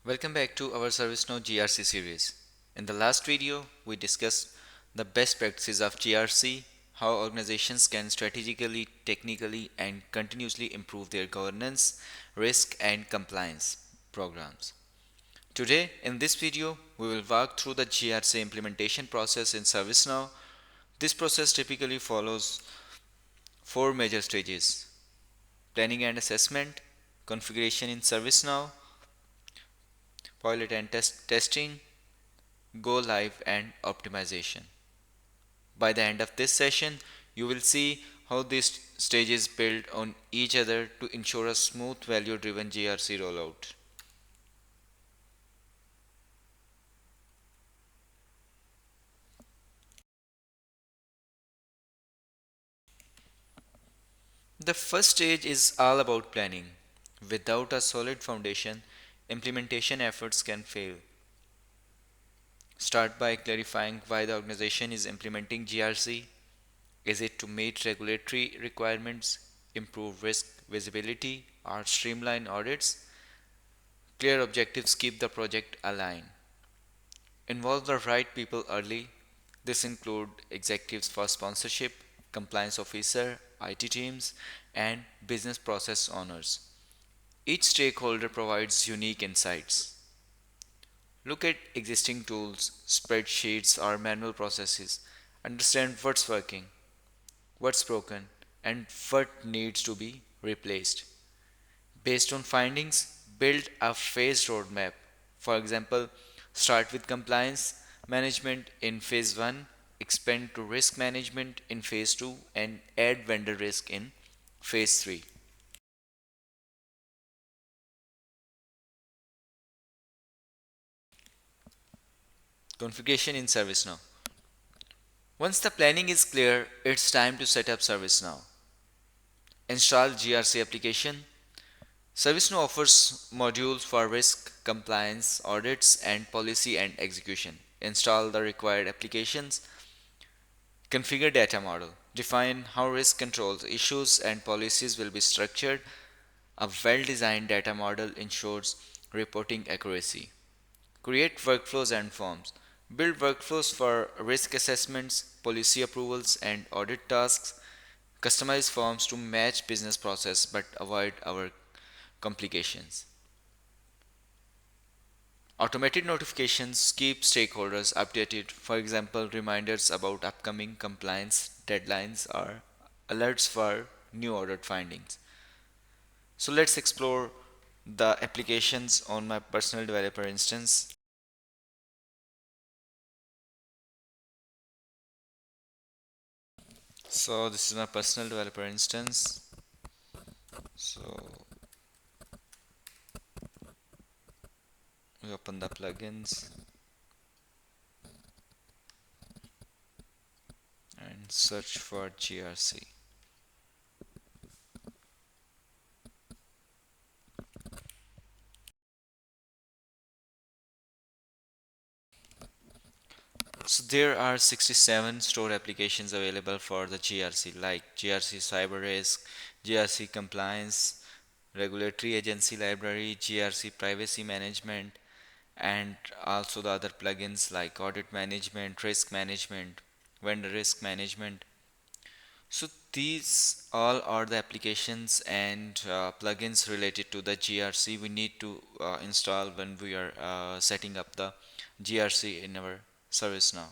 Welcome back to our ServiceNow GRC series. In the last video, we discussed the best practices of GRC, how organizations can strategically, technically, and continuously improve their governance, risk, and compliance programs. Today, in this video, we will walk through the GRC implementation process in ServiceNow. This process typically follows four major stages: planning and assessment, configuration in ServiceNow, pilot and testing, go live, and optimization. By the end of this session, you will see how these stages build on each other to ensure a smooth value driven GRC rollout. The first stage is all about planning. Without a solid foundation, implementation efforts can fail. Start by clarifying why the organization is implementing GRC. Is it to meet regulatory requirements, improve risk visibility, or streamline audits? Clear objectives keep the project aligned. Involve the right people early. This include executives for sponsorship, compliance officer, IT teams, and business process owners. Each stakeholder provides unique insights. Look at existing tools, spreadsheets, or manual processes. Understand what's working, what's broken, and what needs to be replaced. Based on findings, build a phased roadmap. For example, start with compliance management in phase 1, expand to risk management in phase 2, and add vendor risk in phase 3. Configuration in ServiceNow. Once the planning is clear, it's time to set up ServiceNow. Install GRC application. ServiceNow offers modules for risk, compliance, audits, and policy and execution. Install the required applications. Configure data model. Define how risk controls, issues, and policies will be structured. A well-designed data model ensures reporting accuracy. Create workflows and forms. Build workflows for risk assessments, policy approvals, and audit tasks. Customize forms to match business process but avoid our complications. Automated notifications keep stakeholders updated. For example, reminders about upcoming compliance deadlines or alerts for new audit findings. So let's explore the applications on my personal developer instance. So this is my personal developer instance. So we open the plugins and search for GRC. So there are 67 stored applications available for the GRC, like GRC Cyber Risk, GRC Compliance, Regulatory Agency Library, GRC Privacy Management, and also the other plugins like Audit Management, Risk Management, Vendor Risk Management. So these all are the applications and plugins related to the GRC we need to install when we are setting up the GRC in our ServiceNow.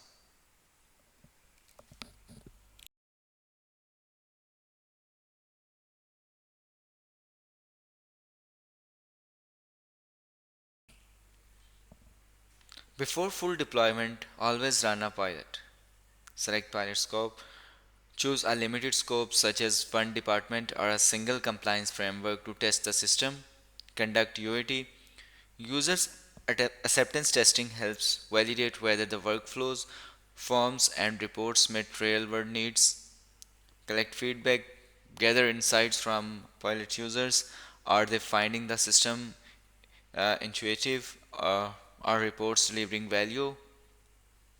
Before full deployment, always run a pilot. Select pilot scope. Choose a limited scope such as one department or a single compliance framework to test the system. Conduct UAT. Users acceptance testing helps validate whether the workflows, forms, and reports meet real world needs. Collect feedback. Gather insights from pilot users. Are they finding the system intuitive? Are reports delivering value?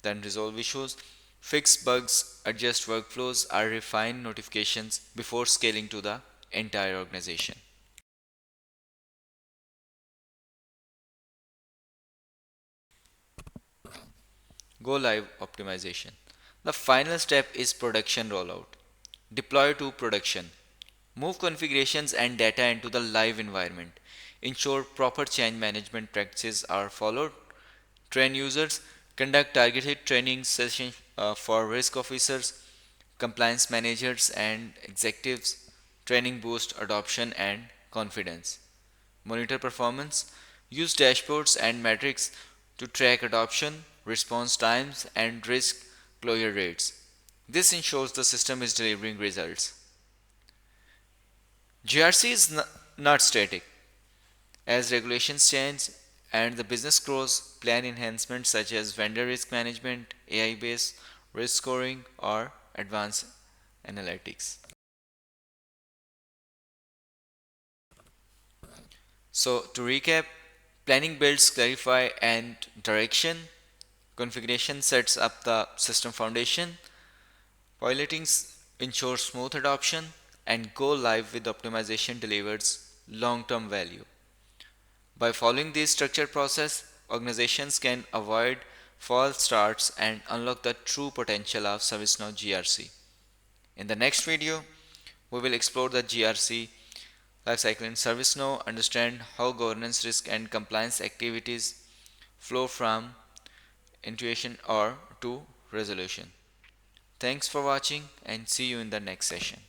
Then resolve issues, fix bugs, adjust workflows, or refine notifications before scaling to the entire organization. Go live optimization. The final step is production rollout. Deploy to production. Move configurations and data into the live environment. Ensure proper change management practices are followed. Train users. Conduct targeted training sessions for risk officers, compliance managers, and executives. Training boosts adoption and confidence. Monitor performance. Use dashboards and metrics to track adoption, response times, and risk closure rates. This ensures the system is delivering results. GRC is not static. As regulations change and the business grows, plan enhancements such as vendor risk management, AI based risk scoring, or advanced analytics. So, to recap, planning builds clarify and direction, configuration sets up the system foundation, piloting ensures smooth adoption, and go live with optimization delivers long term value. By following this structured process, organizations can avoid false starts and unlock the true potential of ServiceNow GRC. In the next video, we will explore the GRC lifecycle in ServiceNow, understand how governance, risk, and compliance activities flow from intuition or to resolution. Thanks for watching and see you in the next session.